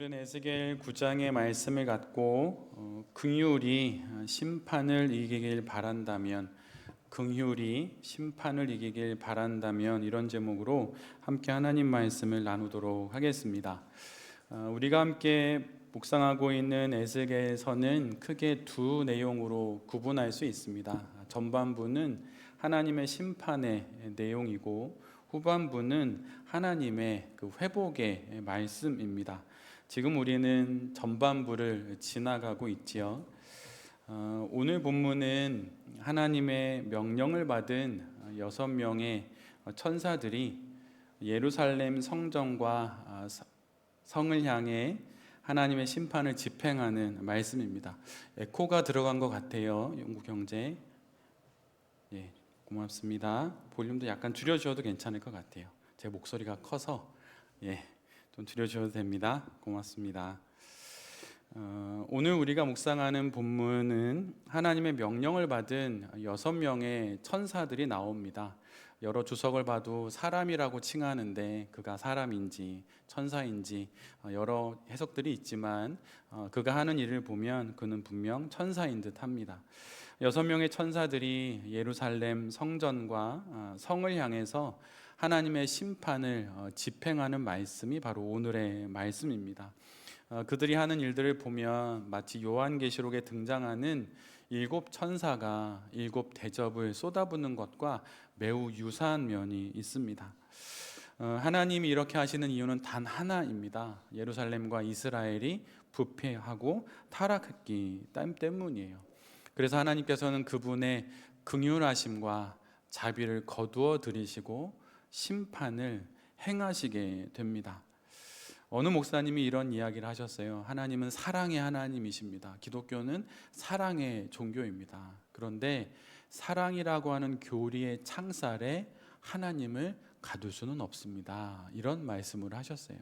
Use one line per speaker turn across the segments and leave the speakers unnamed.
오늘은 에스겔 9장의 말씀을 갖고 긍휼이 심판을 이기길 바란다면, 긍휼이 심판을 이기길 바란다면, 이런 제목으로 함께 하나님 말씀을 나누도록 하겠습니다. 우리가 함께 묵상하고 있는 에스겔서는 크게 두 내용으로 구분할 수 있습니다. 전반부는 하나님의 심판의 내용이고, 후반부는 하나님의 그 회복의 말씀입니다. 지금 우리는 전반부를 지나가고 있지요. 오늘 본문은 하나님의 명령을 받은 6명의 천사들이 예루살렘 성전과 성을 향해 하나님의 심판을 집행하는 말씀입니다. 에코가 들어간 것 같아요. 영국경제. 예, 고맙습니다. 볼륨도 약간 줄여주셔도 괜찮을 것 같아요. 제 목소리가 커서 좀 줄여주셔도 됩니다. 고맙습니다. 오늘 우리가 묵상하는 본문은 하나님의 명령을 받은 6명의 천사들이 나옵니다. 여러 주석을 봐도 사람이라고 칭하는데 그가 사람인지 천사인지 여러 해석들이 있지만 그가 하는 일을 보면 그는 분명 천사인 듯 합니다. 6명의 천사들이 예루살렘 성전과 성을 향해서 하나님의 심판을 집행하는 말씀이 바로 오늘의 말씀입니다. 그들이 하는 일들을 보면 마치 요한계시록에 등장하는 7 천사가 7 대접을 쏟아붓는 것과 매우 유사한 면이 있습니다. 하나님이 이렇게 하시는 이유는 단 하나입니다. 예루살렘과 이스라엘이 부패하고 타락했기 때문이에요. 그래서 하나님께서는 그분의 긍휼하심과 자비를 거두어 들이시고 심판을 행하시게 됩니다. 어느 목사님이 이런 이야기를 하셨어요. 하나님은 사랑의 하나님이십니다. 기독교는 사랑의 종교입니다. 그런데 사랑이라고 하는 교리의 창살에 하나님을 가둘 수는 없습니다. 이런 말씀을 하셨어요.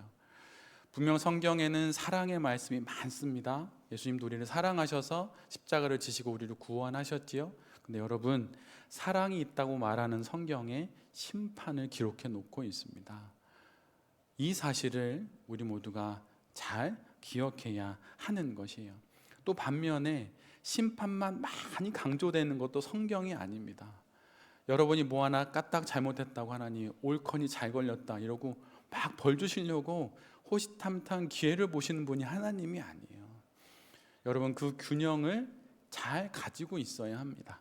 분명 성경에는 사랑의 말씀이 많습니다. 예수님도 우리를 사랑하셔서 십자가를 지시고 우리를 구원하셨지요. 근데 여러분, 사랑이 있다고 말하는 성경에 심판을 기록해 놓고 있습니다. 이 사실을 우리 모두가 잘 기억해야 하는 것이에요. 또 반면에 심판만 많이 강조되는 것도 성경이 아닙니다. 여러분이 뭐 하나 까딱 잘못했다고 하나니 옳거니 잘 걸렸다 이러고 막 벌 주시려고 호시탐탐 기회를 보시는 분이 하나님이 아니에요. 여러분, 그 균형을 잘 가지고 있어야 합니다.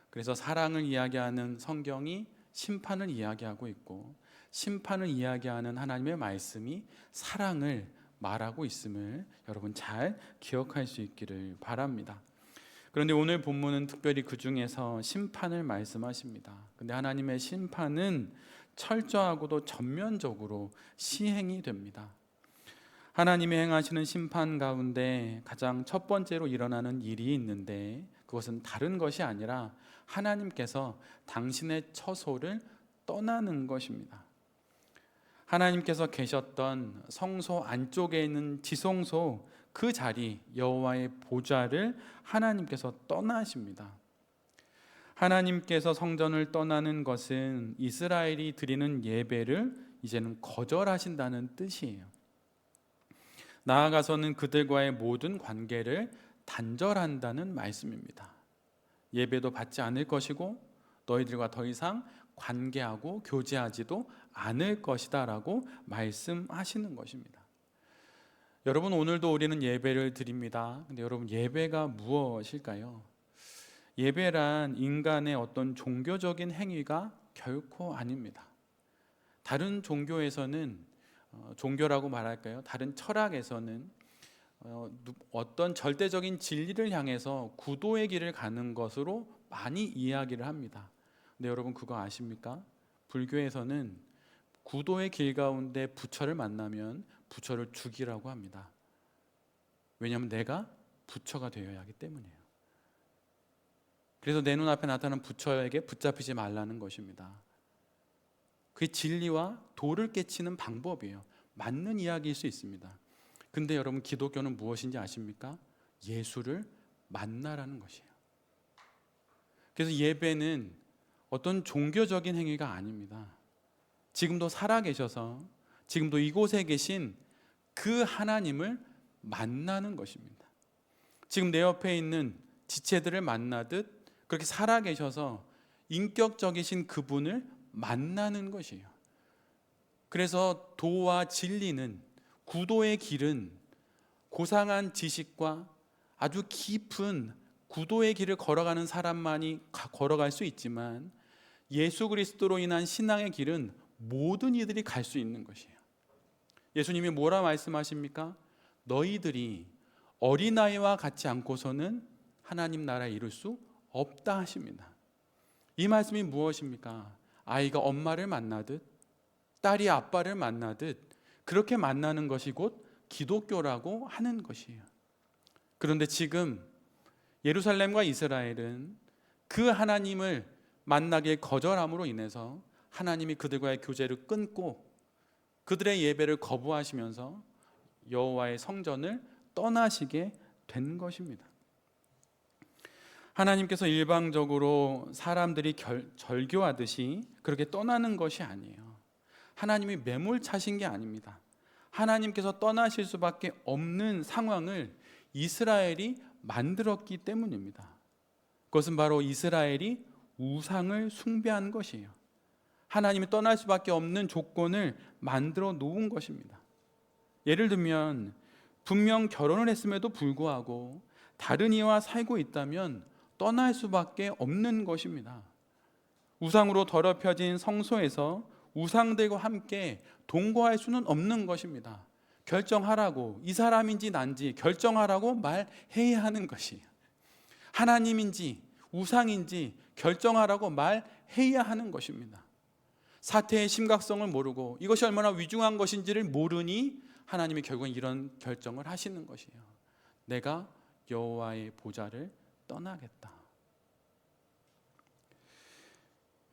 그래서 사랑을 이야기하는 성경이 심판을 이야기하고 있고, 심판을 이야기하는 하나님의 말씀이 사랑을 말하고 있음을 여러분 잘 기억할 수 있기를 바랍니다. 그런데 오늘 본문은 특별히 그 중에서 심판을 말씀하십니다. 근데 하나님의 심판은 철저하고도 전면적으로 시행이 됩니다. 하나님이 행하시는 심판 가운데 가장 첫 번째로 일어나는 일이 있는데, 그것은 다른 것이 아니라 하나님께서 당신의 처소를 떠나는 것입니다. 하나님께서 계셨던 성소 안쪽에 있는 지성소, 그 자리, 여호와의 보좌를 하나님께서 떠나십니다. 하나님께서 성전을 떠나는 것은 이스라엘이 드리는 예배를 이제는 거절하신다는 뜻이에요. 나아가서는 그들과의 모든 관계를 단절한다는 말씀입니다. 예배도 받지 않을 것이고 너희들과 더 이상 관계하고 교제하지도 않을 것이다 라고 말씀하시는 것입니다. 여러분, 오늘도 우리는 예배를 드립니다. 근데 여러분, 예배가 무엇일까요? 예배란 인간의 어떤 종교적인 행위가 결코 아닙니다. 다른 종교에서는 종교라고 말할까요? 다른 철학에서는 어떤 절대적인 진리를 향해서 구도의 길을 가는 것으로 많이 이야기를 합니다. 근데 여러분, 그거 아십니까? 불교에서는 구도의 길 가운데 부처를 만나면 부처를 죽이라고 합니다. 왜냐하면 내가 부처가 되어야 하기 때문이에요. 그래서 내 눈앞에 나타나는 부처에게 붙잡히지 말라는 것입니다. 그게 진리와 도를 깨치는 방법이에요. 맞는 이야기일 수 있습니다. 근데 여러분, 기독교는 무엇인지 아십니까? 예수를 만나라는 것이에요. 그래서 예배는 어떤 종교적인 행위가 아닙니다. 지금도 살아계셔서 지금도 이곳에 계신 그 하나님을 만나는 것입니다. 지금 내 옆에 있는 지체들을 만나듯 그렇게 살아계셔서 인격적이신 그분을 만나는 것이에요. 그래서 도와 진리는, 구도의 길은 고상한 지식과 아주 깊은 구도의 길을 걸어가는 사람만이 걸어갈 수 있지만, 예수 그리스도로 인한 신앙의 길은 모든 이들이 갈 수 있는 것이에요. 예수님이 뭐라 말씀하십니까? 너희들이 어린아이와 같지 않고서는 하나님 나라에 이룰 수 없다 하십니다. 이 말씀이 무엇입니까? 아이가 엄마를 만나듯, 딸이 아빠를 만나듯 그렇게 만나는 것이 곧 기독교라고 하는 것이에요. 그런데 지금 예루살렘과 이스라엘은 그 하나님을 만나길 거절함으로 인해서 하나님이 그들과의 교제를 끊고 그들의 예배를 거부하시면서 여호와의 성전을 떠나시게 된 것입니다. 하나님께서 일방적으로 사람들이 절교하듯이 그렇게 떠나는 것이 아니에요. 하나님이 매몰차신 게 아닙니다. 하나님께서 떠나실 수밖에 없는 상황을 이스라엘이 만들었기 때문입니다. 그것은 바로 이스라엘이 우상을 숭배한 것이에요. 하나님이 떠날 수밖에 없는 조건을 만들어 놓은 것입니다. 예를 들면 분명 결혼을 했음에도 불구하고 다른 이와 살고 있다면 떠날 수밖에 없는 것입니다. 우상으로 더럽혀진 성소에서 우상들과 함께 동거할 수는 없는 것입니다. 결정하라고, 이 사람인지 난지 결정하라고 말해야 하는 것이에요. 하나님인지 우상인지 결정하라고 말해야 하는 것입니다. 사태의 심각성을 모르고 이것이 얼마나 위중한 것인지를 모르니 하나님이 결국은 이런 결정을 하시는 것이에요. 내가 여호와의 보좌를 떠나겠다.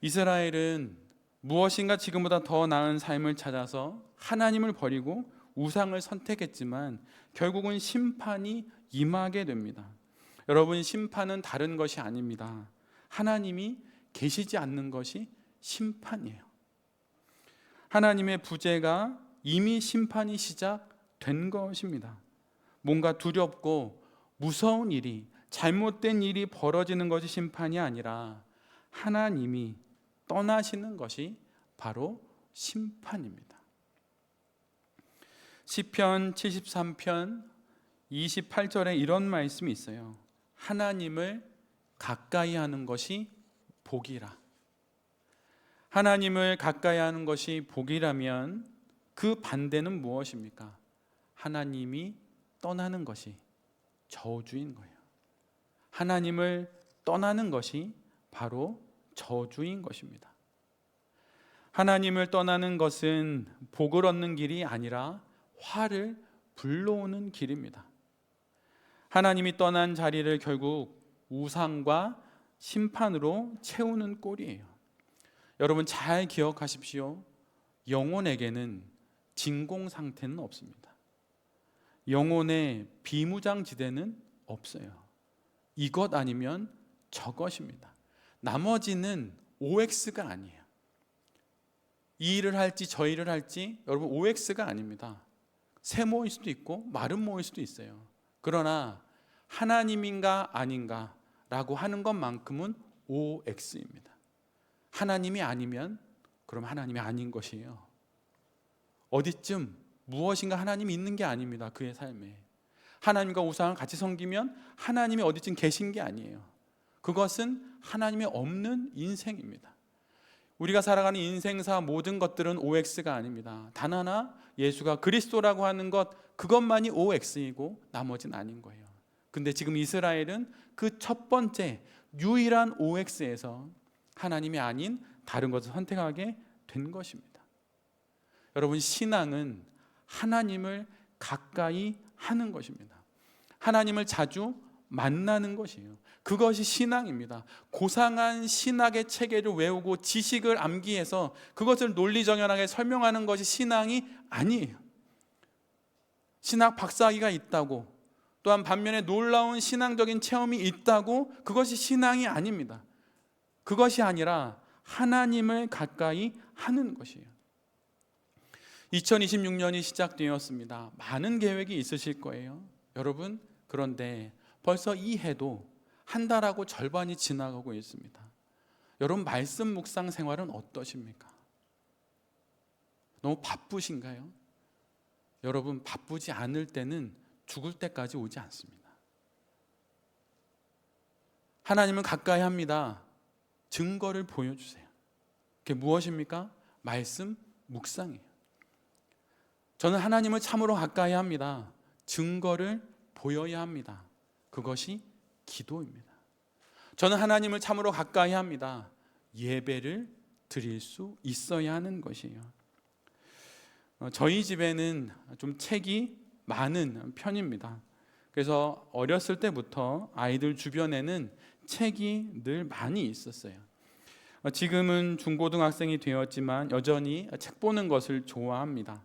이스라엘은 무엇인가 지금보다 더 나은 삶을 찾아서 하나님을 버리고 우상을 선택했지만 결국은 심판이 임하게 됩니다. 여러분, 심판은 다른 것이 아닙니다. 하나님이 계시지 않는 것이 심판이에요. 하나님의 부재가 이미 심판이 시작된 것입니다. 뭔가 두렵고 무서운 일이, 잘못된 일이 벌어지는 것이 심판이 아니라 하나님이 떠나시는 것이 바로 심판입니다. 시편 73편 28절에 이런 말씀이 있어요. 하나님을 가까이 하는 것이 복이라. 하나님을 가까이 하는 것이 복이라면 그 반대는 무엇입니까? 하나님이 떠나는 것이 저주인 거예요. 하나님을 떠나는 것이 바로 저주인 것입니다. 하나님을 떠나는 것은 복을 얻는 길이 아니라 화를 불러오는 길입니다. 하나님이 떠난 자리를 결국 우상과 심판으로 채우는 꼴이에요. 여러분 잘 기억하십시오. 영혼에게는 진공 상태는 없습니다. 영혼의 비무장지대는 없어요. 이것 아니면 저것입니다. 나머지는 OX가 아니에요. 이 일을 할지 저 일을 할지 여러분 OX가 아닙니다. 세모일 수도 있고 마른 모일 수도 있어요. 그러나 하나님인가 아닌가 라고 하는 것만큼은 OX입니다. 하나님이 아니면 그럼 하나님이 아닌 것이에요. 어디쯤 무엇인가 하나님이 있는 게 아닙니다. 그의 삶에 하나님과 우상을 같이 섬기면 하나님이 어디쯤 계신 게 아니에요. 그것은 하나님이 없는 인생입니다. 우리가 살아가는 인생사 모든 것들은 OX가 아닙니다. 단 하나 예수가 그리스도라고 하는 것, 그것만이 OX이고 나머지는 아닌 거예요. 근데 지금 이스라엘은 그 첫 번째 유일한 OX에서 하나님이 아닌 다른 것을 선택하게 된 것입니다. 여러분, 신앙은 하나님을 가까이 하는 것입니다. 하나님을 자주 만나는 것이에요. 그것이 신앙입니다. 고상한 신학의 체계를 외우고 지식을 암기해서 그것을 논리정연하게 설명하는 것이 신앙이 아니에요. 신학 박사학위가 있다고, 또한 반면에 놀라운 신앙적인 체험이 있다고 그것이 신앙이 아닙니다. 그것이 아니라 하나님을 가까이 하는 것이에요. 2026년이 시작되었습니다. 많은 계획이 있으실 거예요. 여러분, 그런데 벌써 이 해도 한 달하고 절반이 지나가고 있습니다. 여러분, 말씀 묵상 생활은 어떠십니까? 너무 바쁘신가요? 여러분, 바쁘지 않을 때는 죽을 때까지 오지 않습니다. 하나님은 가까이 합니다. 증거를 보여주세요. 그게 무엇입니까? 말씀 묵상이에요. 저는 하나님을 참으로 가까이 합니다. 증거를 보여야 합니다. 그것이 기도입니다. 저는 하나님을 참으로 가까이 합니다. 예배를 드릴 수 있어야 하는 것이에요. 저희 집에는 좀 책이 많은 편입니다. 그래서 어렸을 때부터 아이들 주변에는 책이 늘 많이 있었어요. 지금은 중고등학생이 되었지만 여전히 책 보는 것을 좋아합니다.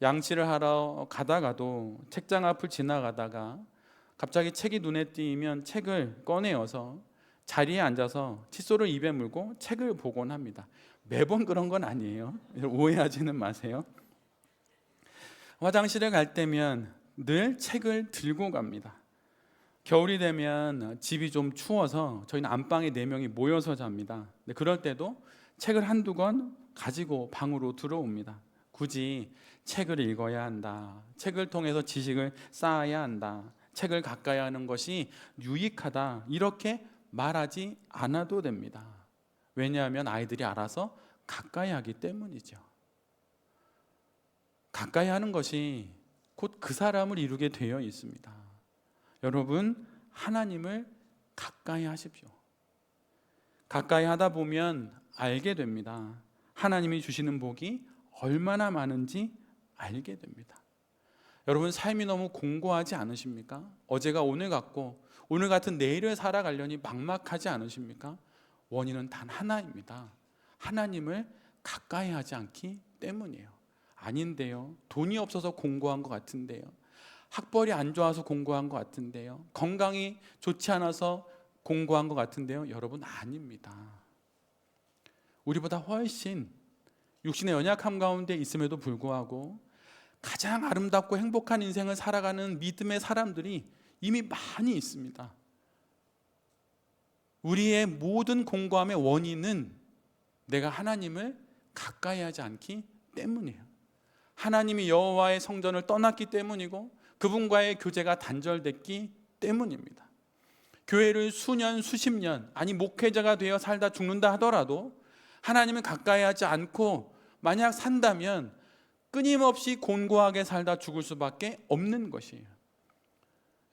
양치를 하러 가다가도 책장 앞을 지나가다가 갑자기 책이 눈에 띄면 책을 꺼내어서 자리에 앉아서 칫솔을 입에 물고 책을 보곤 합니다. 매번 그런 건 아니에요. 오해하지는 마세요. 화장실에 갈 때면 늘 책을 들고 갑니다. 겨울이 되면 집이 좀 추워서 저희는 안방에 4명이 모여서 잡니다. 그럴 때도 책을 한두 권 가지고 방으로 들어옵니다. 굳이 책을 읽어야 한다, 책을 통해서 지식을 쌓아야 한다, 책을 가까이 하는 것이 유익하다, 이렇게 말하지 않아도 됩니다. 왜냐하면 아이들이 알아서 가까이 하기 때문이죠. 가까이 하는 것이 곧 그 사람을 이루게 되어 있습니다. 여러분, 하나님을 가까이 하십시오. 가까이 하다 보면 알게 됩니다. 하나님이 주시는 복이 얼마나 많은지 알게 됩니다. 여러분, 삶이 너무 공고하지 않으십니까? 어제가 오늘 같고 오늘 같은 내일을 살아가려니 막막하지 않으십니까? 원인은 단 하나입니다. 하나님을 가까이 하지 않기 때문이에요. 아닌데요. 돈이 없어서 공고한 것 같은데요. 학벌이 안 좋아서 공고한 것 같은데요. 건강이 좋지 않아서 공고한 것 같은데요. 여러분, 아닙니다. 우리보다 훨씬 육신의 연약함 가운데 있음에도 불구하고 가장 아름답고 행복한 인생을 살아가는 믿음의 사람들이 이미 많이 있습니다. 우리의 모든 공고함의 원인은 내가 하나님을 가까이 하지 않기 때문이에요. 하나님이 여호와의 성전을 떠났기 때문이고 그분과의 교제가 단절됐기 때문입니다. 교회를 수년 수십 년, 아니 목회자가 되어 살다 죽는다 하더라도 하나님을 가까이 하지 않고 만약 산다면 끊임없이 곤고하게 살다 죽을 수밖에 없는 것이에요.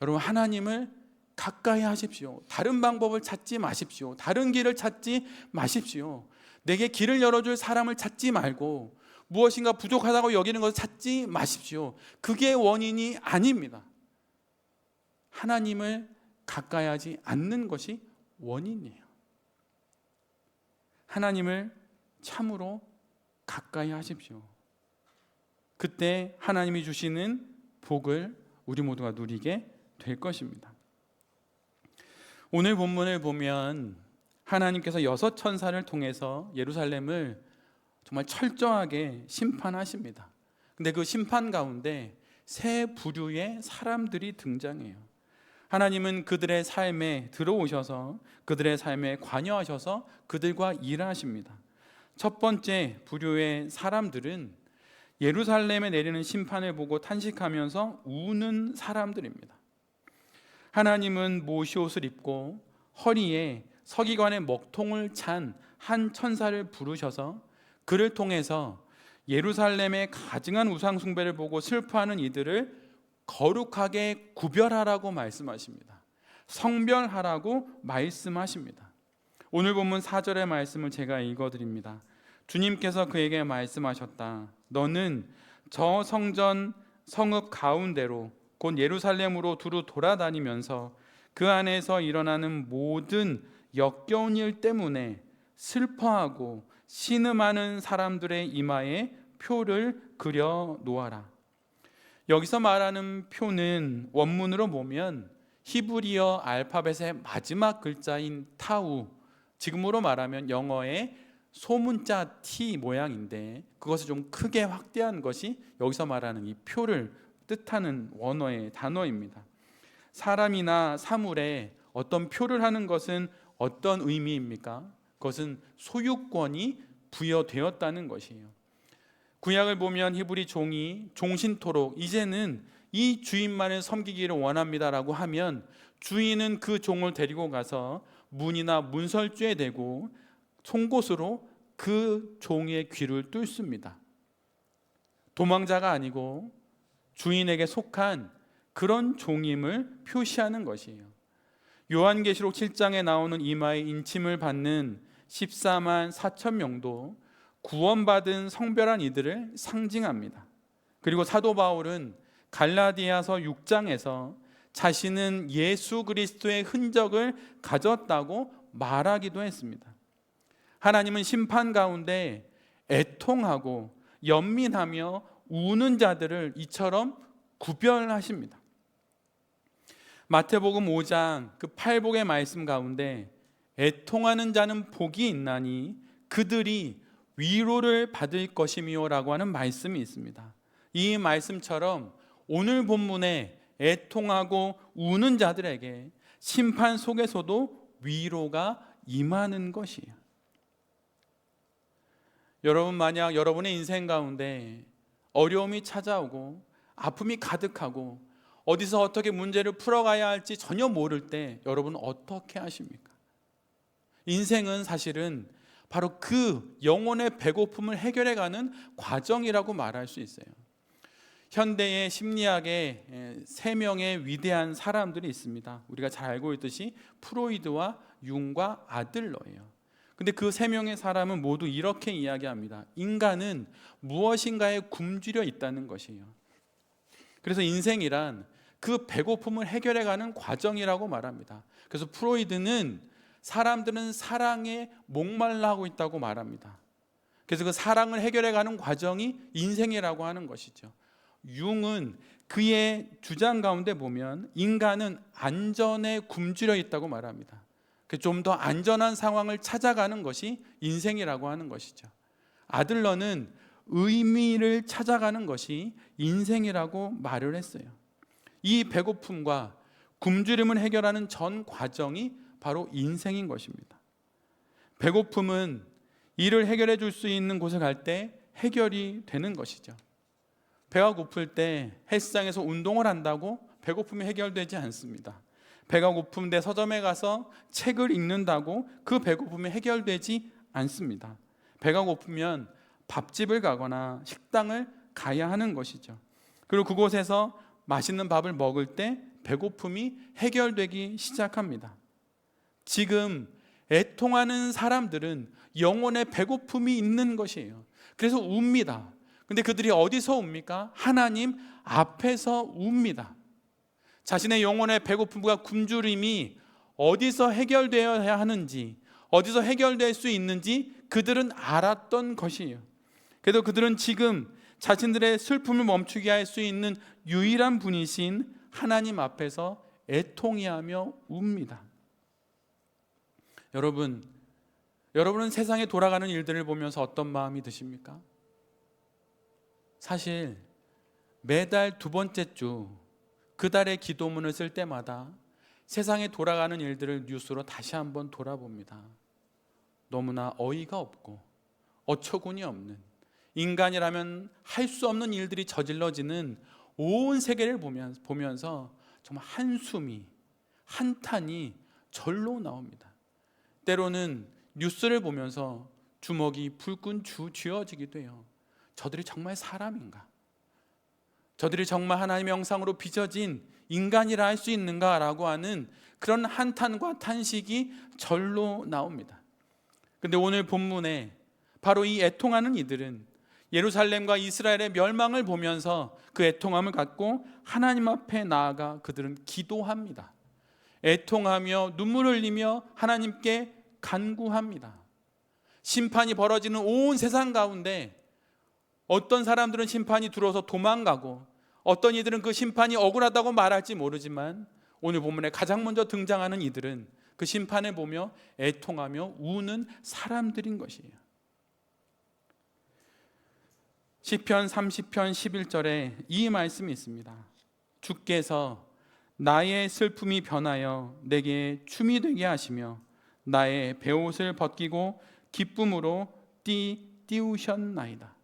여러분, 하나님을 가까이 하십시오. 다른 방법을 찾지 마십시오. 다른 길을 찾지 마십시오. 내게 길을 열어줄 사람을 찾지 말고 무엇인가 부족하다고 여기는 것을 찾지 마십시오. 그게 원인이 아닙니다. 하나님을 가까이 하지 않는 것이 원인이에요. 하나님을 참으로 가까이 하십시오. 그때 하나님이 주시는 복을 우리 모두가 누리게 될 것입니다. 오늘 본문을 보면 하나님께서 6 천사를 통해서 예루살렘을 정말 철저하게 심판하십니다. 근데 그 심판 가운데 세 부류의 사람들이 등장해요. 하나님은 그들의 삶에 들어오셔서 그들의 삶에 관여하셔서 그들과 일하십니다. 첫 번째 부류의 사람들은 예루살렘에 내리는 심판을 보고 탄식하면서 우는 사람들입니다. 하나님은 모시옷을 입고 허리에 서기관의 먹통을 찬 한 천사를 부르셔서 그를 통해서 예루살렘의 가증한 우상 숭배를 보고 슬퍼하는 이들을 거룩하게 구별하라고 말씀하십니다. 성별하라고 말씀하십니다. 오늘 본문 4절의 말씀을 제가 읽어드립니다. 주님께서 그에게 말씀하셨다. 너는 저 성전 성읍 가운데로 곧 예루살렘으로 두루 돌아다니면서 그 안에서 일어나는 모든 역겨운 일 때문에 슬퍼하고 신음하는 사람들의 이마에 표를 그려 놓아라. 여기서 말하는 표는 원문으로 보면 히브리어 알파벳의 마지막 글자인 타우, 지금으로 말하면 영어의 소문자 T 모양인데 그것을 좀 크게 확대한 것이 여기서 말하는 이 표를 뜻하는 원어의 단어입니다. 사람이나 사물에 어떤 표를 하는 것은 어떤 의미입니까? 그것은 소유권이 부여되었다는 것이에요. 구약을 보면 히브리 종이 종신토록 이제는 이 주인만을 섬기기를 원합니다라고 하면 주인은 그 종을 데리고 가서 문이나 문설주에 대고 송곳으로 그 종의 귀를 뚫습니다. 도망자가 아니고 주인에게 속한 그런 종임을 표시하는 것이에요. 요한계시록 7장에 나오는 이마에 인침을 받는 14만 4천 명도 구원받은 성별한 이들을 상징합니다. 그리고 사도 바울은 갈라디아서 6장에서 자신은 예수 그리스도의 흔적을 가졌다고 말하기도 했습니다. 하나님은 심판 가운데 애통하고 연민하며 우는 자들을 이처럼 구별하십니다. 마태복음 5장 그 팔복의 말씀 가운데 애통하는 자는 복이 있나니 그들이 위로를 받을 것이며 라고 하는 말씀이 있습니다. 이 말씀처럼 오늘 본문에 애통하고 우는 자들에게 심판 속에서도 위로가 임하는 것이에요. 여러분, 만약 여러분의 인생 가운데 어려움이 찾아오고 아픔이 가득하고 어디서 어떻게 문제를 풀어가야 할지 전혀 모를 때 여러분은 어떻게 하십니까? 인생은 사실은 바로 그 영혼의 배고픔을 해결해가는 과정이라고 말할 수 있어요. 현대의 심리학에 3명의 위대한 사람들이 있습니다. 우리가 잘 알고 있듯이 프로이드와 융과 아들러예요. 근데 그 3명의 사람은 모두 이렇게 이야기합니다. 인간은 무엇인가에 굶주려 있다는 것이에요. 그래서 인생이란 그 배고픔을 해결해가는 과정이라고 말합니다. 그래서 프로이드는 사람들은 사랑에 목말라 하고 있다고 말합니다. 그래서 그 사랑을 해결해가는 과정이 인생이라고 하는 것이죠. 융은 그의 주장 가운데 보면 인간은 안전에 굶주려 있다고 말합니다. 좀 더 안전한 상황을 찾아가는 것이 인생이라고 하는 것이죠. 아들러는 의미를 찾아가는 것이 인생이라고 말을 했어요. 이 배고픔과 굶주림을 해결하는 전 과정이 바로 인생인 것입니다. 배고픔은 이를 해결해 줄 수 있는 곳에 갈 때 해결이 되는 것이죠. 배가 고플 때 헬스장에서 운동을 한다고 배고픔이 해결되지 않습니다. 배가 고픈데 서점에 가서 책을 읽는다고 그 배고픔이 해결되지 않습니다. 배가 고프면 밥집을 가거나 식당을 가야 하는 것이죠. 그리고 그곳에서 맛있는 밥을 먹을 때 배고픔이 해결되기 시작합니다. 지금 애통하는 사람들은 영혼의 배고픔이 있는 것이에요. 그래서 웁니다. 근데 그들이 어디서 웁니까? 하나님 앞에서 웁니다. 자신의 영혼의 배고픔과 굶주림이 어디서 해결되어야 하는지, 어디서 해결될 수 있는지 그들은 알았던 것이에요. 그래서 그들은 지금 자신들의 슬픔을 멈추게 할 수 있는 유일한 분이신 하나님 앞에서 애통해하며 웁니다. 여러분은 세상에 돌아가는 일들을 보면서 어떤 마음이 드십니까? 사실 매달 2번째 주 그 달의 기도문을 쓸 때마다 세상에 돌아가는 일들을 뉴스로 다시 한번 돌아봅니다. 너무나 어이가 없고 어처구니 없는, 인간이라면 할 수 없는 일들이 저질러지는 온 세계를 보면서 정말 한숨이, 한탄이 절로 나옵니다. 때로는 뉴스를 보면서 주먹이 불끈 쥐어지기도 해요. 저들이 정말 사람인가? 저들이 정말 하나님의 형상으로 빚어진 인간이라 할 수 있는가라고 하는 그런 한탄과 탄식이 절로 나옵니다. 그런데 오늘 본문에 바로 이 애통하는 이들은 예루살렘과 이스라엘의 멸망을 보면서 그 애통함을 갖고 하나님 앞에 나아가 그들은 기도합니다. 애통하며 눈물을 흘리며 하나님께 간구합니다. 심판이 벌어지는 온 세상 가운데 어떤 사람들은 심판이 들어서 도망가고 어떤 이들은 그 심판이 억울하다고 말할지 모르지만 오늘 본문에 가장 먼저 등장하는 이들은 그 심판을 보며 애통하며 우는 사람들인 것이에요. 시편 30편 11절에 이 말씀이 있습니다. 주께서 나의 슬픔이 변하여 내게 춤이 되게 하시며 나의 베옷을 벗기고 기쁨으로 띄우셨나이다.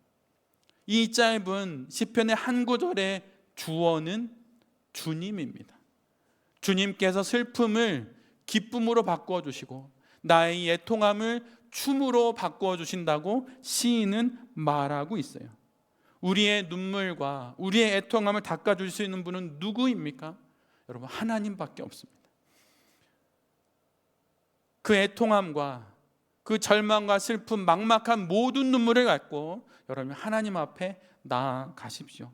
이 짧은 시편의 한 구절의 주어는 주님입니다. 주님께서 슬픔을 기쁨으로 바꾸어 주시고 나의 애통함을 춤으로 바꾸어 주신다고 시인은 말하고 있어요. 우리의 눈물과 우리의 애통함을 닦아줄 수 있는 분은 누구입니까? 여러분, 하나님밖에 없습니다. 그 애통함과 그 절망과 슬픔, 막막한 모든 눈물을 갖고 여러분 하나님 앞에 나아가십시오.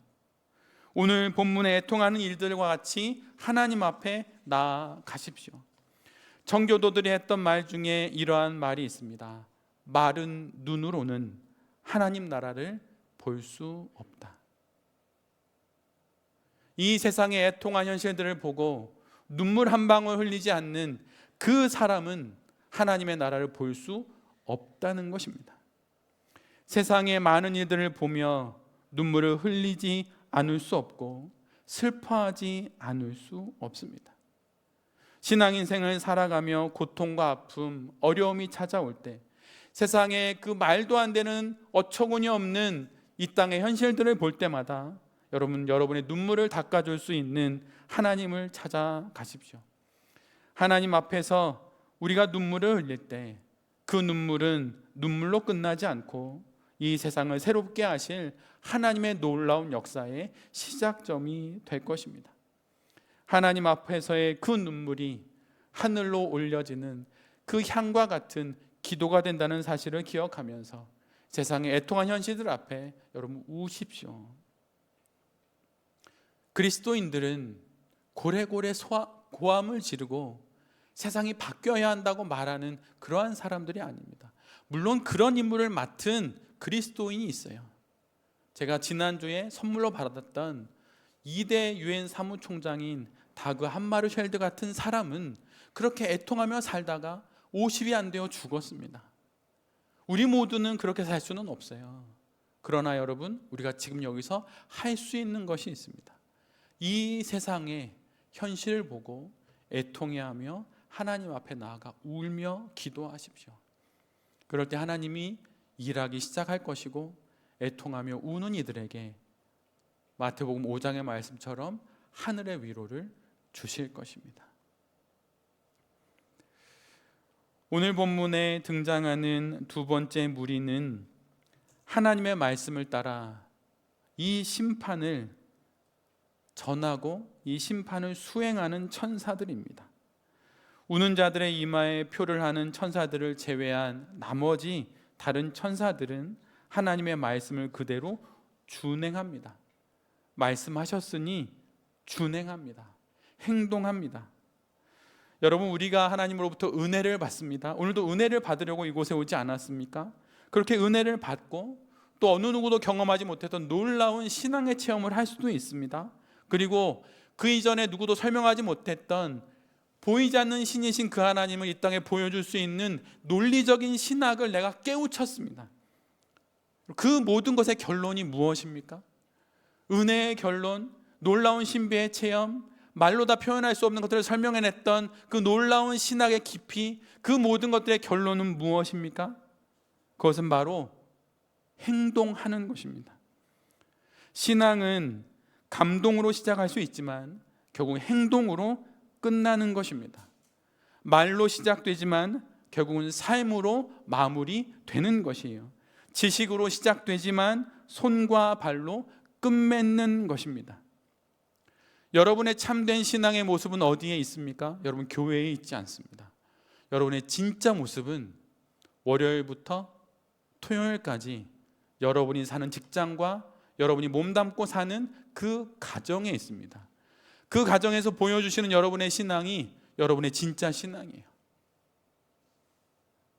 오늘 본문에 애통하는 일들과 같이 하나님 앞에 나아가십시오. 정교도들이 했던 말 중에 이러한 말이 있습니다. 마른 눈으로는 하나님 나라를 볼 수 없다. 이 세상의 애통한 현실들을 보고 눈물 한 방울 흘리지 않는 그 사람은 하나님의 나라를 볼 수 없다는 것입니다. 세상의 많은 일들을 보며 눈물을 흘리지 않을 수 없고 슬퍼하지 않을 수 없습니다. 신앙 인생을 살아가며 고통과 아픔, 어려움이 찾아올 때 세상에 그 말도 안 되는 어처구니 없는 이 땅의 현실들을 볼 때마다 여러분의 눈물을 닦아줄 수 있는 하나님을 찾아가십시오. 하나님 앞에서 우리가 눈물을 흘릴 때 그 눈물은 눈물로 끝나지 않고 이 세상을 새롭게 하실 하나님의 놀라운 역사의 시작점이 될 것입니다. 하나님 앞에서의 그 눈물이 하늘로 올려지는 그 향과 같은 기도가 된다는 사실을 기억하면서 세상의 애통한 현실들 앞에 여러분 우십시오. 그리스도인들은 고래고래 고함을 지르고 세상이 바뀌어야 한다고 말하는 그러한 사람들이 아닙니다. 물론 그런 임무를 맡은 그리스도인이 있어요. 제가 지난주에 선물로 받았던 2대 유엔 사무총장인 다그 함마르쉘드 같은 사람은 그렇게 애통하며 살다가 50이 안 되어 죽었습니다. 우리 모두는 그렇게 살 수는 없어요. 그러나 여러분, 우리가 지금 여기서 할 수 있는 것이 있습니다. 이 세상의 현실을 보고 애통해하며 하나님 앞에 나아가 울며 기도하십시오. 그럴 때 하나님이 일하기 시작할 것이고 애통하며 우는 이들에게 마태복음 5장의 말씀처럼 하늘의 위로를 주실 것입니다. 오늘 본문에 등장하는 두 번째 무리는 하나님의 말씀을 따라 이 심판을 전하고 이 심판을 수행하는 천사들입니다. 우는 자들의 이마에 표를 하는 천사들을 제외한 나머지 다른 천사들은 하나님의 말씀을 그대로 준행합니다. 말씀하셨으니 준행합니다. 행동합니다. 여러분, 우리가 하나님으로부터 은혜를 받습니다. 오늘도 은혜를 받으려고 이곳에 오지 않았습니까? 그렇게 은혜를 받고 또 어느 누구도 경험하지 못했던 놀라운 신앙의 체험을 할 수도 있습니다. 그리고 그 이전에 누구도 설명하지 못했던 보이지 않는 신이신 그 하나님을 이 땅에 보여줄 수 있는 논리적인 신학을 내가 깨우쳤습니다. 그 모든 것의 결론이 무엇입니까? 은혜의 결론, 놀라운 신비의 체험, 말로 다 표현할 수 없는 것들을 설명해냈던 그 놀라운 신학의 깊이, 그 모든 것들의 결론은 무엇입니까? 그것은 바로 행동하는 것입니다. 신앙은 감동으로 시작할 수 있지만 결국 행동으로 끝나는 것입니다. 말로 시작되지만 결국은 삶으로 마무리되는 것이에요. 지식으로 시작되지만 손과 발로 끝맺는 것입니다. 여러분의 참된 신앙의 모습은 어디에 있습니까? 여러분, 교회에 있지 않습니다. 여러분의 진짜 모습은 월요일부터 토요일까지 여러분이 사는 직장과 여러분이 몸담고 사는 그 가정에 있습니다. 그 가정에서 보여주시는 여러분의 신앙이 여러분의 진짜 신앙이에요.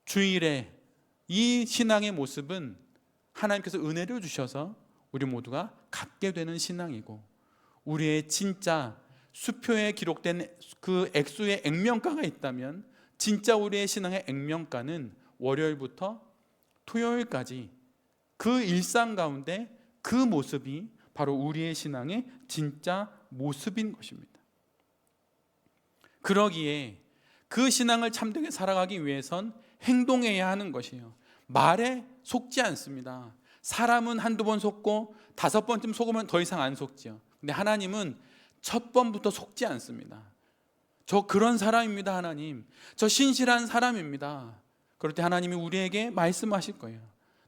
주일에 이 신앙의 모습은 하나님께서 은혜를 주셔서 우리 모두가 갖게 되는 신앙이고, 우리의 진짜 수표에 기록된 그 액수의 액면가가 있다면 진짜 우리의 신앙의 액면가는 월요일부터 토요일까지 그 일상 가운데 그 모습이 바로 우리의 신앙의 진짜 모습인 것입니다. 그러기에 그 신앙을 참되게 살아가기 위해선 행동해야 하는 것이에요. 말에 속지 않습니다. 사람은 한두 번 속고 5번쯤 속으면 더 이상 안 속지요. 근데 하나님은 첫 번부터 속지 않습니다. 저 그런 사람입니다. 하나님, 저 신실한 사람입니다. 그럴 때 하나님이 우리에게 말씀하실 거예요.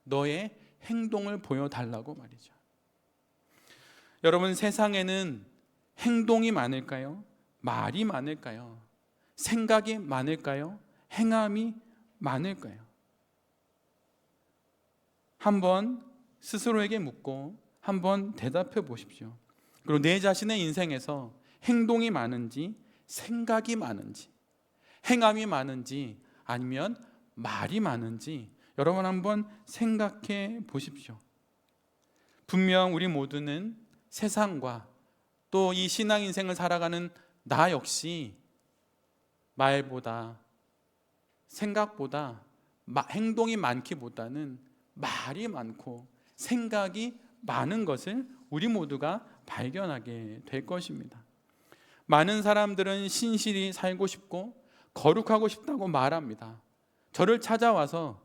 너의 행동을 보여달라고 말이죠. 여러분, 세상에는 행동이 많을까요? 말이 많을까요? 생각이 많을까요? 행함이 많을까요? 한번 스스로에게 묻고 한번 대답해 보십시오. 그리고 내 자신의 인생에서 행동이 많은지, 생각이 많은지, 행함이 많은지, 아니면 말이 많은지 여러분 한번 생각해 보십시오. 분명 우리 모두는 세상과 또 이 신앙 인생을 살아가는 나 역시 말보다, 생각보다 행동이 많기보다는 말이 많고 생각이 많은 것을 우리 모두가 발견하게 될 것입니다. 많은 사람들은 신실히 살고 싶고 거룩하고 싶다고 말합니다. 저를 찾아와서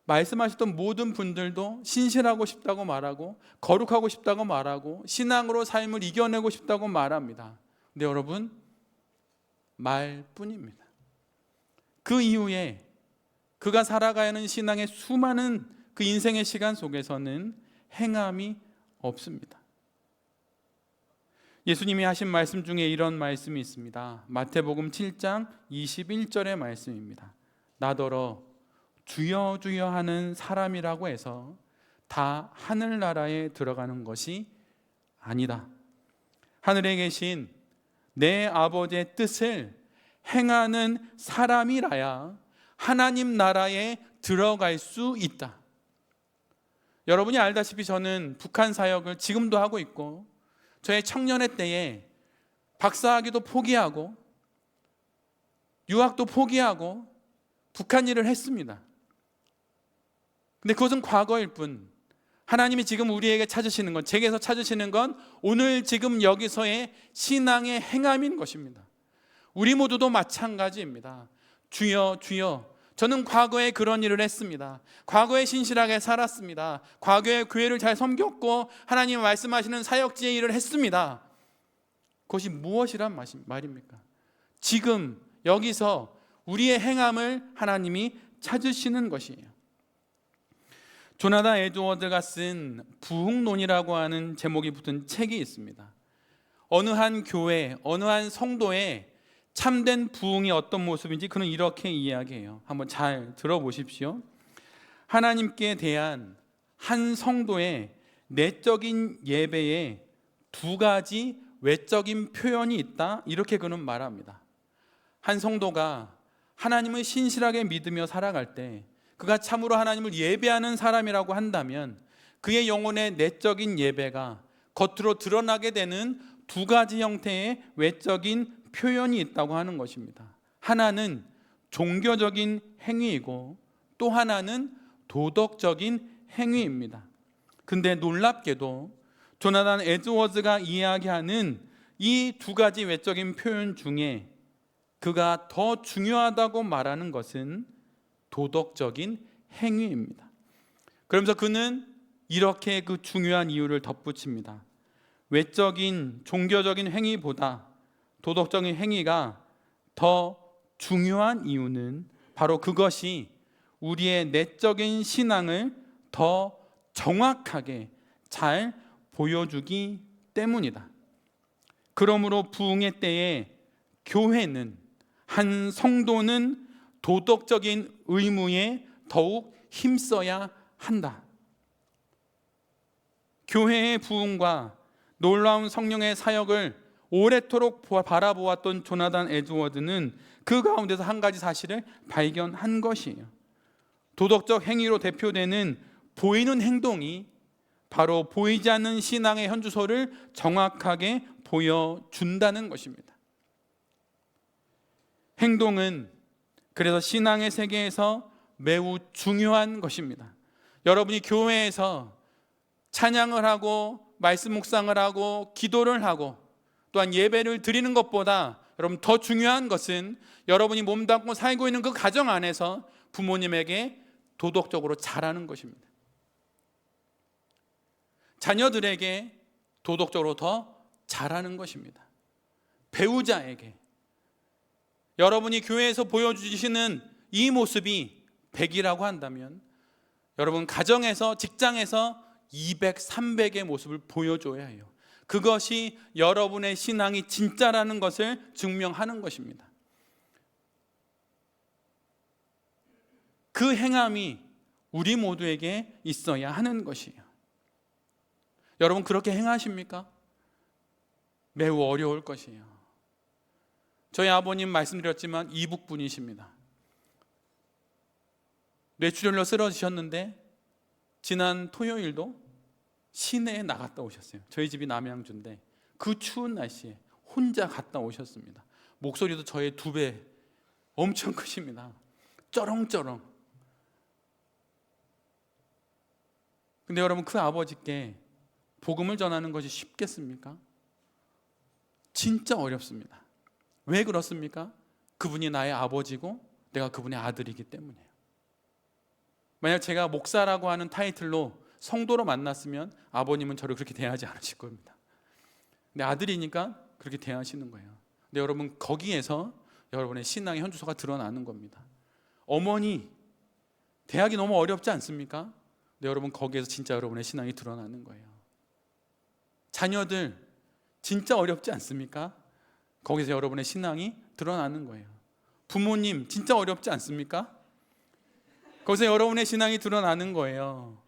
말씀하셨던 모든 분들도 신실하고 싶다고 말하고 거룩하고 싶다고 말하고 신앙으로 삶을 이겨내고 싶다고 말합니다. 근데 여러분, 말뿐입니다. 그 이후에 그가 살아가야 하는 신앙의 수많은 그 인생의 시간 속에서는 행함이 없습니다. 예수님이 하신 말씀 중에 이런 말씀이 있습니다. 마태복음 7장 21절의 말씀입니다. 나더러 주여 주여 하는 사람이라고 해서 다 하늘나라에 들어가는 것이 아니다. 하늘에 계신 내 아버지의 뜻을 행하는 사람이라야 하나님 나라에 들어갈 수 있다. 여러분이 알다시피 저는 북한 사역을 지금도 하고 있고 저의 청년의 때에 박사학위도 포기하고 유학도 포기하고 북한 일을 했습니다. 근데 그것은 과거일 뿐, 하나님이 지금 우리에게 찾으시는 건, 제게서 찾으시는 건 오늘 지금 여기서의 신앙의 행함인 것입니다. 우리 모두도 마찬가지입니다. 주여 주여, 저는 과거에 그런 일을 했습니다. 과거에 신실하게 살았습니다. 과거에 교회를 잘 섬겼고 하나님 말씀하시는 사역지의 일을 했습니다. 그것이 무엇이란 말입니까? 지금 여기서 우리의 행함을 하나님이 찾으시는 것이에요. 조나단 에드워드가 쓴 부흥론이라고 하는 제목이 붙은 책이 있습니다. 어느 한 교회, 어느 한 성도의 참된 부흥이 어떤 모습인지 그는 이렇게 이야기해요. 한번 잘 들어보십시오. 하나님께 대한 한 성도의 내적인 예배에 두 가지 외적인 표현이 있다, 이렇게 그는 말합니다. 한 성도가 하나님을 신실하게 믿으며 살아갈 때 그가 참으로 하나님을 예배하는 사람이라고 한다면 그의 영혼의 내적인 예배가 겉으로 드러나게 되는 두 가지 형태의 외적인 표현이 있다고 하는 것입니다. 하나는 종교적인 행위이고 또 하나는 도덕적인 행위입니다. 근데 놀랍게도 조나단 에드워즈가 이야기하는 이 두 가지 외적인 표현 중에 그가 더 중요하다고 말하는 것은 도덕적인 행위입니다. 그러면서 그는 이렇게 그 중요한 이유를 덧붙입니다. 외적인 종교적인 행위보다 도덕적인 행위가 더 중요한 이유는 바로 그것이 우리의 내적인 신앙을 더 정확하게 잘 보여주기 때문이다. 그러므로 부흥의 때에 교회는, 한 성도는 도덕적인 의무에 더욱 힘써야 한다. 교회의 부흥과 놀라운 성령의 사역을 오래도록 바라보았던 조나단 에드워드는 그 가운데서 한 가지 사실을 발견한 것이에요. 도덕적 행위로 대표되는 보이는 행동이 바로 보이지 않는 신앙의 현주소를 정확하게 보여준다는 것입니다. 행동은 그래서 신앙의 세계에서 매우 중요한 것입니다. 여러분이 교회에서 찬양을 하고 말씀 묵상을 하고 기도를 하고 또한 예배를 드리는 것보다 여러분 더 중요한 것은 여러분이 몸담고 살고 있는 그 가정 안에서 부모님에게 도덕적으로 잘하는 것입니다. 자녀들에게 도덕적으로 더 잘하는 것입니다. 배우자에게 여러분이 교회에서 보여주시는 이 모습이 100이라고 한다면 여러분 가정에서 직장에서 200, 300의 모습을 보여줘야 해요. 그것이 여러분의 신앙이 진짜라는 것을 증명하는 것입니다. 그 행함이 우리 모두에게 있어야 하는 것이에요. 여러분 그렇게 행하십니까? 매우 어려울 것이에요. 저희 아버님 말씀드렸지만 이북 분이십니다. 뇌출혈로 쓰러지셨는데 지난 토요일도 시내에 나갔다 오셨어요. 저희 집이 남양주인데 그 추운 날씨에 혼자 갔다 오셨습니다. 목소리도 저의 2배 엄청 크십니다. 쩌렁쩌렁. 근데 여러분 그 아버지께 복음을 전하는 것이 쉽겠습니까? 진짜 어렵습니다. 왜 그렇습니까? 그분이 나의 아버지고 내가 그분의 아들이기 때문이에요. 만약 제가 목사라고 하는 타이틀로 성도로 만났으면 아버님은 저를 그렇게 대하지 않으실 겁니다. 근데 아들이니까 그렇게 대하시는 거예요. 근데 여러분 거기에서 여러분의 신앙의 현주소가 드러나는 겁니다. 어머니 대하기 너무 어렵지 않습니까? 근데 여러분 거기에서 진짜 여러분의 신앙이 드러나는 거예요. 자녀들 진짜 어렵지 않습니까? 거기서 여러분의 신앙이 드러나는 거예요. 부모님 진짜 어렵지 않습니까? 거기서 여러분의 신앙이 드러나는 거예요.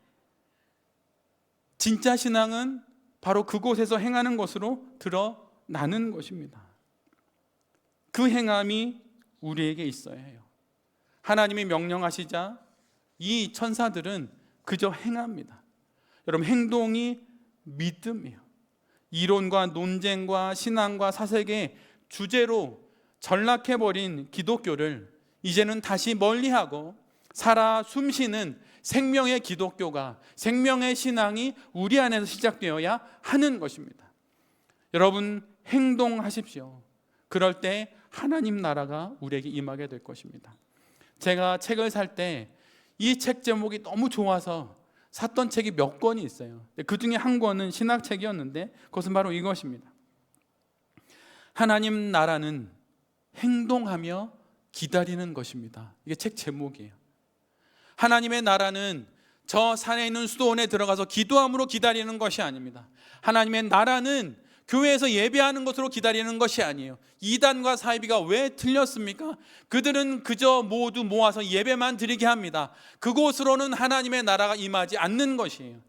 진짜 신앙은 바로 그곳에서 행하는 것으로 드러나는 것입니다. 그 행함이 우리에게 있어야 해요. 하나님이 명령하시자 이 천사들은 그저 행합니다. 여러분 행동이 믿음이에요. 이론과 논쟁과 신앙과 사색의 주제로 전락해버린 기독교를 이제는 다시 멀리하고 살아 숨쉬는 생명의 기독교가, 생명의 신앙이 우리 안에서 시작되어야 하는 것입니다. 여러분 행동하십시오. 그럴 때 하나님 나라가 우리에게 임하게 될 것입니다. 제가 책을 살 때 이 책 제목이 너무 좋아서 샀던 책이 몇 권이 있어요. 그 중에 한 권은 신학책이었는데 그것은 바로 이것입니다. 하나님 나라는 행동하며 기다리는 것입니다. 이게 책 제목이에요. 하나님의 나라는 저 산에 있는 수도원에 들어가서 기도함으로 기다리는 것이 아닙니다. 하나님의 나라는 교회에서 예배하는 것으로 기다리는 것이 아니에요. 이단과 사이비가 왜 틀렸습니까? 그들은 그저 모두 모아서 예배만 드리게 합니다. 그곳으로는 하나님의 나라가 임하지 않는 것이에요.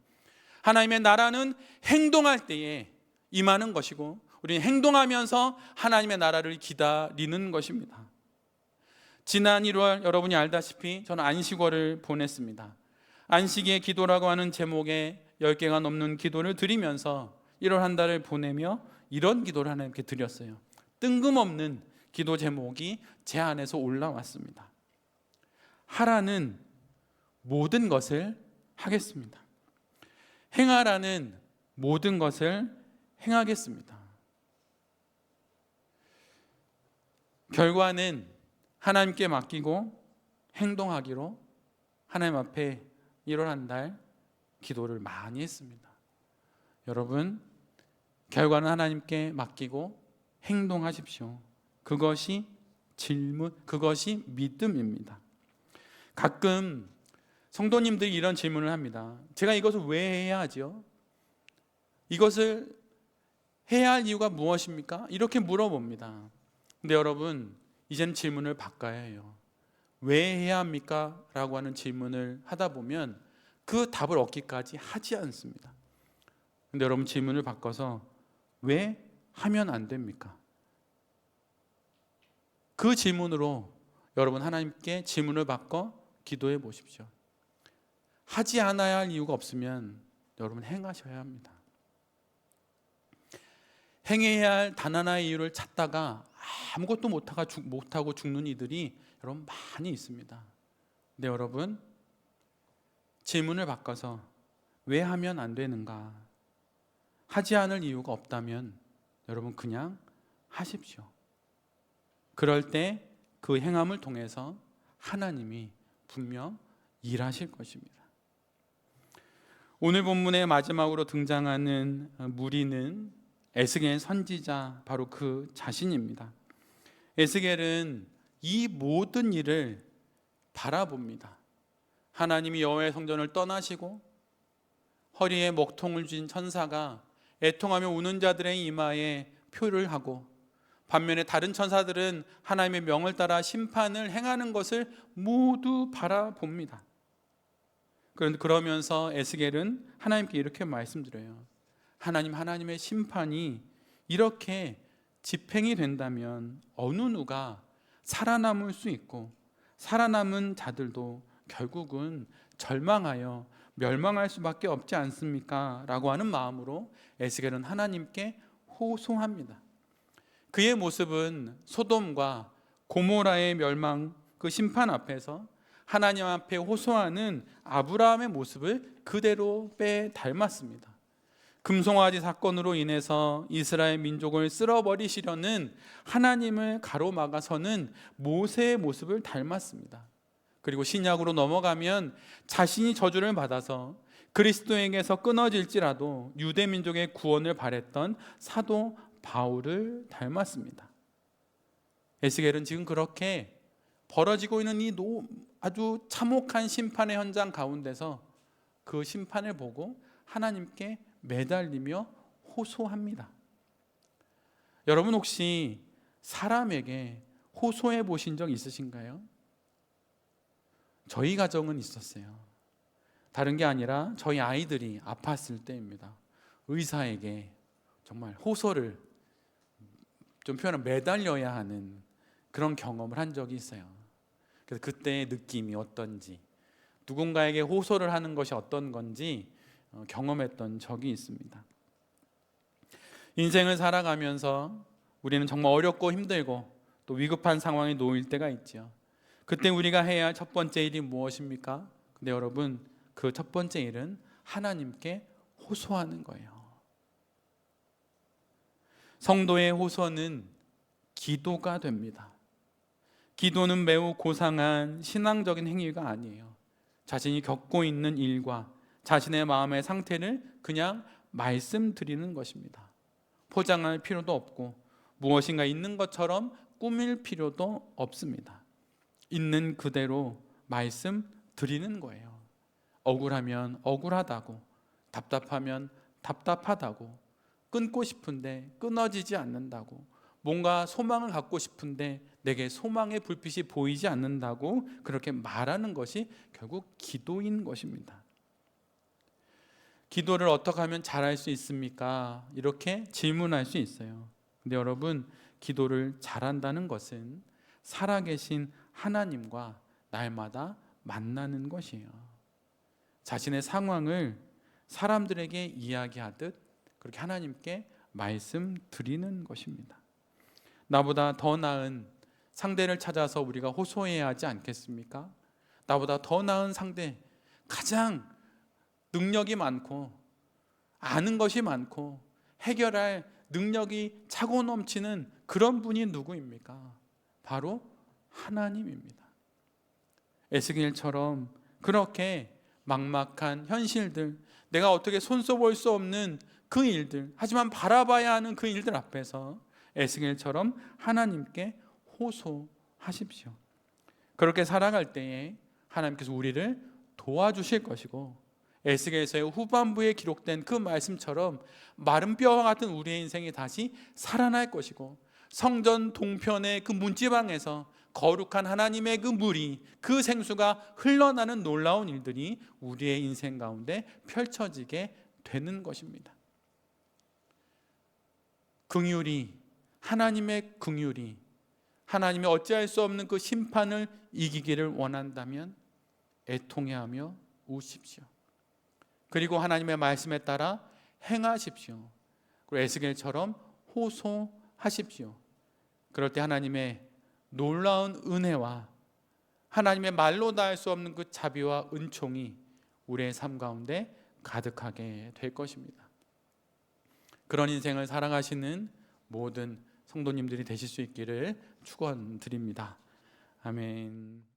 하나님의 나라는 행동할 때에 임하는 것이고 우리는 행동하면서 하나님의 나라를 기다리는 것입니다. 지난 1월 여러분이 알다시피 저는 안식월을 보냈습니다. 안식의 기도라고 하는 제목의 10개가 넘는 기도를 드리면서 1월 한 달을 보내며 이런 기도를 하나님께 드렸어요. 뜬금없는 기도 제목이 제 안에서 올라왔습니다. 하라는 모든 것을 하겠습니다. 행하라는 모든 것을 행하겠습니다. 결과는 하나님께 맡기고 행동하기로 하나님 앞에 1월 한 달 기도를 많이 했습니다. 여러분 결과는 하나님께 맡기고 행동하십시오. 그것이 그것이 믿음입니다. 가끔 성도님들이 이런 질문을 합니다. 제가 이것을 왜 해야 하죠? 이것을 해야 할 이유가 무엇입니까? 이렇게 물어봅니다. 근데 여러분 이제는 질문을 바꿔야 해요. 왜 해야 합니까? 라고 하는 질문을 하다 보면 그 답을 얻기까지 하지 않습니다. 근데 여러분 질문을 바꿔서 왜 하면 안 됩니까? 그 질문으로 여러분 하나님께 질문을 바꿔 기도해 보십시오. 하지 않아야 할 이유가 없으면 여러분 행하셔야 합니다. 행해야 할 단 하나의 이유를 찾다가 아무것도 못하고 죽는 이들이 여러분 많이 있습니다. 근데 여러분 질문을 바꿔서 왜 하면 안 되는가? 하지 않을 이유가 없다면 여러분 그냥 하십시오. 그럴 때 그 행함을 통해서 하나님이 분명 일하실 것입니다. 오늘 본문의 마지막으로 등장하는 무리는 에스겔 선지자, 바로 그 자신입니다. 에스겔은 이 모든 일을 바라봅니다. 하나님이 여호와의 성전을 떠나시고 허리에 먹통을 쥔 천사가 애통하며 우는 자들의 이마에 표를 하고, 반면에 다른 천사들은 하나님의 명을 따라 심판을 행하는 것을 모두 바라봅니다. 그러면서 에스겔은 하나님께 이렇게 말씀드려요. 하나님의 심판이 이렇게 집행이 된다면 어느 누가 살아남을 수 있고, 살아남은 자들도 결국은 절망하여 멸망할 수밖에 없지 않습니까? 라고 하는 마음으로 에스겔은 하나님께 호소합니다. 그의 모습은 소돔과 고모라의 멸망, 그 심판 앞에서 하나님 앞에 호소하는 아브라함의 모습을 그대로 닮았습니다. 금송아지 사건으로 인해서 이스라엘 민족을 쓸어버리시려는 하나님을 가로막아서는 모세의 모습을 닮았습니다. 그리고 신약으로 넘어가면 자신이 저주를 받아서 그리스도에게서 끊어질지라도 유대 민족의 구원을 바랬던 사도 바울을 닮았습니다. 에스겔은 지금 그렇게 벌어지고 있는 이 아주 참혹한 심판의 현장 가운데서 그 심판을 보고 하나님께 매달리며 호소합니다. 여러분 혹시 사람에게 호소해 보신 적 있으신가요? 저희 가정은 있었어요. 다른 게 아니라 저희 아이들이 아팠을 때입니다. 의사에게 정말 호소를, 좀 표현하면 매달려야 하는 그런 경험을 한 적이 있어요. 그래서 그때의 느낌이 어떤지, 누군가에게 호소를 하는 것이 어떤 건지 경험했던 적이 있습니다. 인생을 살아가면서 우리는 정말 어렵고 힘들고 또 위급한 상황에 놓일 때가 있죠. 그때 우리가 해야 할 첫 번째 일이 무엇입니까? 근데 여러분, 그 첫 번째 일은 하나님께 호소하는 거예요. 성도의 호소는 기도가 됩니다. 기도는 매우 고상한 신앙적인 행위가 아니에요. 자신이 겪고 있는 일과 자신의 마음의 상태를 그냥 말씀드리는 것입니다. 포장할 필요도 없고 무엇인가 있는 것처럼 꾸밀 필요도 없습니다. 있는 그대로 말씀드리는 거예요. 억울하면 억울하다고, 답답하면 답답하다고, 끊고 싶은데 끊어지지 않는다고, 뭔가 소망을 갖고 싶은데 내게 소망의 불빛이 보이지 않는다고 그렇게 말하는 것이 결국 기도인 것입니다. 기도를 어떻게 하면 잘할 수 있습니까? 이렇게 질문할 수 있어요. 근데 여러분, 기도를 잘한다는 것은 살아계신 하나님과 날마다 만나는 것이에요. 자신의 상황을 사람들에게 이야기하듯 그렇게 하나님께 말씀드리는 것입니다. 나보다 더 나은 상대를 찾아서 우리가 호소해야 하지 않겠습니까? 나보다 더 나은 상대, 가장 능력이 많고 아는 것이 많고 해결할 능력이 차고 넘치는 그런 분이 누구입니까? 바로 하나님입니다. 에스겔처럼 그렇게 막막한 현실들, 내가 어떻게 손써볼 수 없는 그 일들, 하지만 바라봐야 하는 그 일들 앞에서 에스겔처럼 하나님께 호소하십시오. 그렇게 살아갈 때에 하나님께서 우리를 도와주실 것이고, 에스겔서의 후반부에 기록된 그 말씀처럼 마른 뼈와 같은 우리의 인생이 다시 살아날 것이고, 성전 동편의 그 문지방에서 거룩한 하나님의 그 물이, 그 생수가 흘러나는 놀라운 일들이 우리의 인생 가운데 펼쳐지게 되는 것입니다. 긍휼이, 하나님의 긍휼이, 하나님이 어찌할 수 없는 그 심판을 이기기를 원한다면 애통해하며 우십시오. 그리고 하나님의 말씀에 따라 행하십시오. 그리고 에스겔처럼 호소하십시오. 그럴 때 하나님의 놀라운 은혜와 하나님의 말로 다할 수 없는 그 자비와 은총이 우리의 삶 가운데 가득하게 될 것입니다. 그런 인생을 살아가시는 모든 성도님들이 되실 수 있기를 축원드립니다. 아멘.